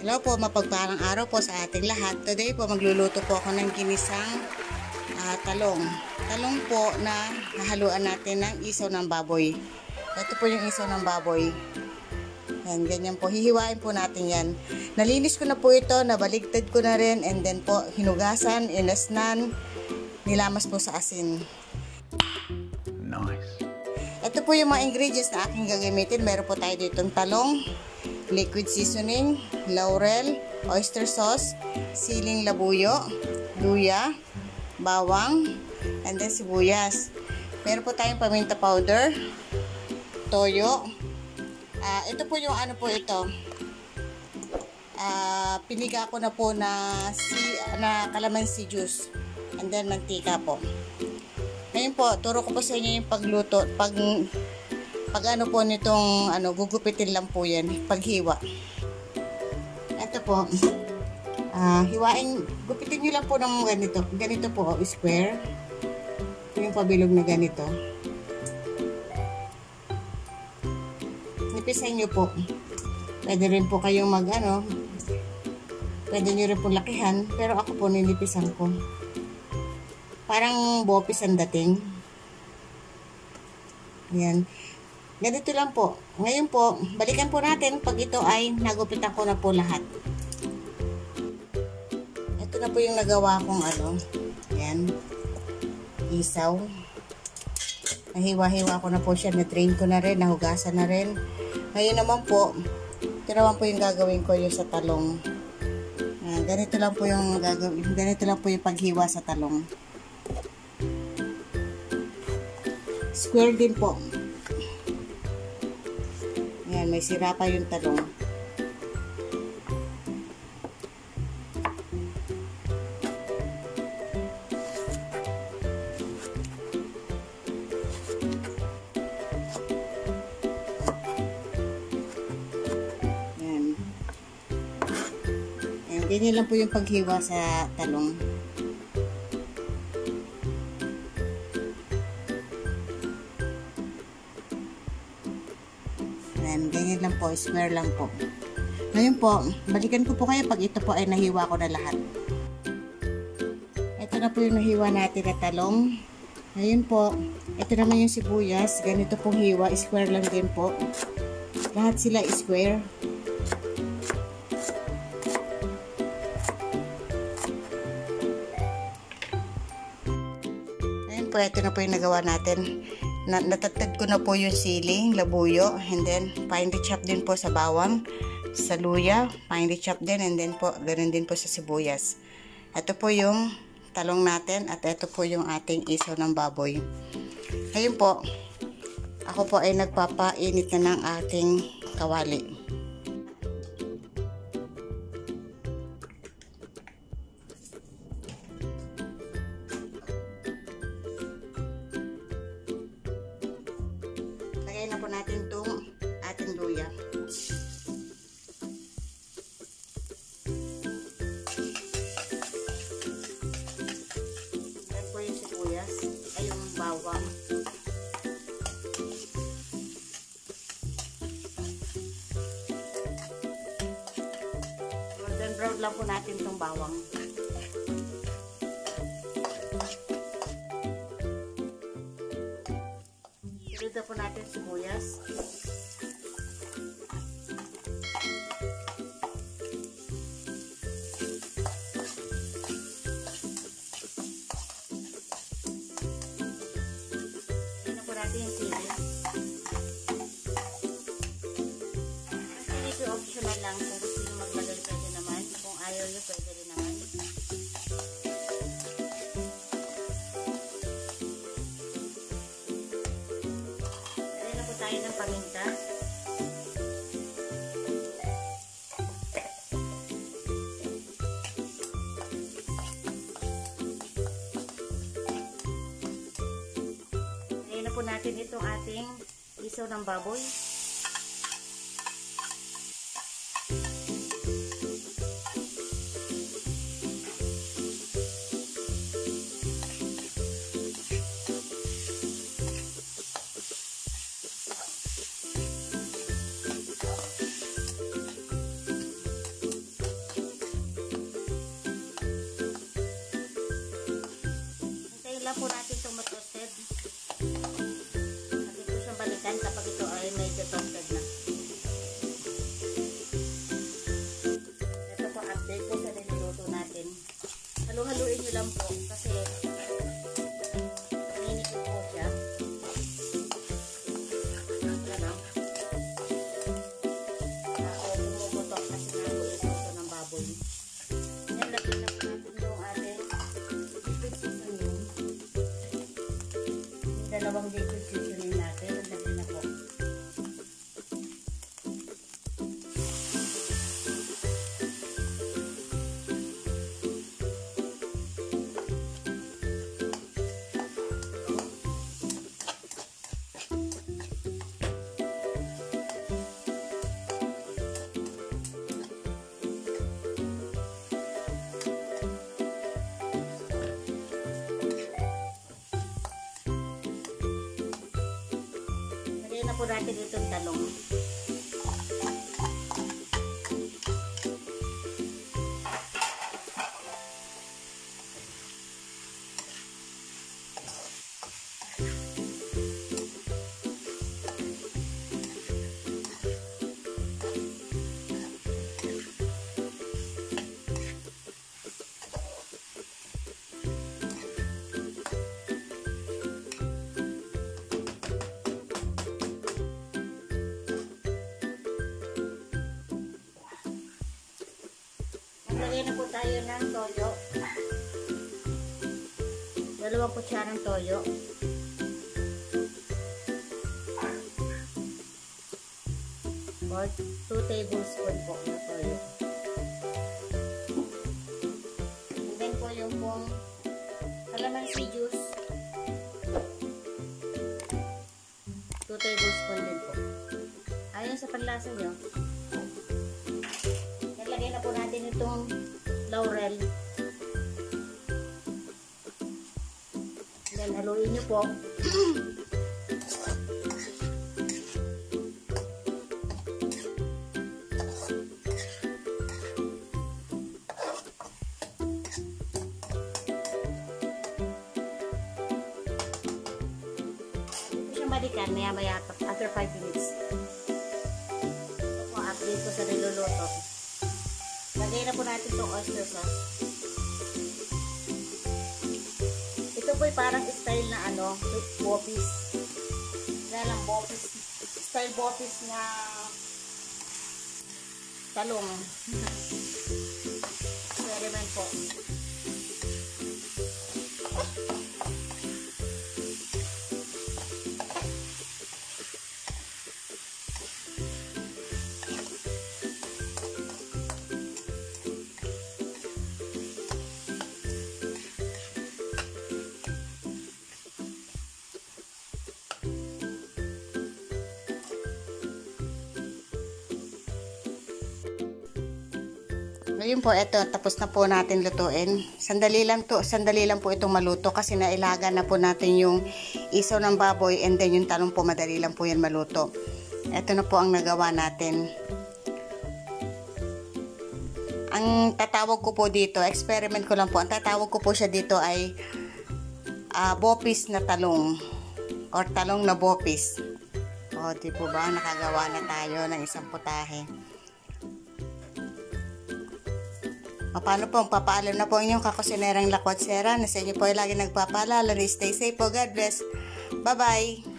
Hello po, mapagpalang araw po sa ating lahat. Today po magluluto po ako ng ginisang talong. Talong po na hahaluan natin ng isaw ng baboy. Ito po yung isaw ng baboy. Yan, ganyan po. Hihiwain po natin yan. Nalinis ko na po ito, nabaligtad ko na rin, and then po hinugasan, inasnan, nilamas po sa asin. Nice. Ito po yung mga ingredients na aking gagamitin. Meron po tayo ditong talong, liquid seasoning, laurel, oyster sauce, siling labuyo, luya, bawang, and then sibuyas. Meron po tayong paminta powder, toyo. Ito po yung ano po ito. Piniga ko na po na calamansi juice. And then mantika po. Ngayon po, turo ko po sa inyo yung pagluto. Pag ano po nitong gugupitin lang po yan, paghiwa. Ito po, gupitin nyo lang po ng ganito po, square. Ito yung pabilog na ganito. Nipisan nyo po. Pwede rin po kayong pwede nyo rin po lakihan, pero ako po ninipisan ko. Parang bopis ang dating. Yan. Ganito lang po. Ngayon po, balikan po natin pag ito ay nagupitan ko na po lahat. Ito na po yung nagawa kong yan. Isaw. Nahiwa-hiwa ko na po siya. Na-drain ko na rin. Nahugasan na rin. Ngayon naman po, ito naman po yung gagawin ko yung sa talong. Ganito lang po yung gagawin. Ganito lang po yung paghiwa sa talong. Square din po. Ayan, may sira pa yung talong. Ayan. Ayan, ganyan lang po yung paghiwa sa talong. Ganyan lang po, square lang po. Ngayon po, balikan ko po kayo pag ito po ay nahiwa ko na lahat. Ito na po yung nahiwa natin na talong. Ngayon po, ito naman yung sibuyas. Ganito pong hiwa, square lang din po. Lahat sila square. Ngayon po, ito na po yung nagawa natin. Natatag ko na po yung siling, labuyo, and then finely chop din po sa bawang, sa luya, finely chop din, and then po, ganun din po sa sibuyas. Ito po yung talong natin, at ito po yung ating isaw ng baboy. Ngayon po, ako po ay nagpapainit na ng ating kawali. Lagay na po natin itong ating luya. Yan po yung sibuyas, ay yung bawang. Golden brown lang po natin itong bawang. Sunod po natin sibuyas. Ito po natin yung sili. Ang sili po optional lang. Kung gusto nyo maglagay, pwede naman. Kung ayaw nyo, pwede rin naman. Tayo ng paminta. Ngayon na po natin itong ating isaw ng baboy. liquid seasoning natin. Lagyan na po. Lagyan na po natin itong talong. Maglagay na po tayo ng toyo. 2 kutsarang toyo. Or 2 tablespoon po ng toyo. And then po yung pong calamansi juice. 2 tablespoon din po. Ayon sa panlasa nyo. Lagay na po natin itong laurel. Then, haluin nyo po. Ito siyang balikan. Maya-maya after 5 minutes. Ito po, update ko sa niluluto. Lagay na po natin itong oyster sauce. Ito po ay parang style na bopis. Kaya lang bopis. Style bopis na talong. Experiment po. Ngayon po, eto, tapos na po natin lutuin. Sandali lang po itong maluto kasi nailaga na po natin yung isaw ng baboy and then yung talong po, madali lang po yan maluto. Eto na po ang nagawa natin. Ang tatawag ko po dito, experiment ko lang po, ang tatawag ko po siya dito ay bopis na talong or talong na bopis. O, di po ba, nakagawa na tayo ng isang putahe. Paano po, papaalam na po inyong kakusinerang lakwatsera na sa inyo po ay lagi nagpapaalala. Stay safe po. God bless. Bye-bye.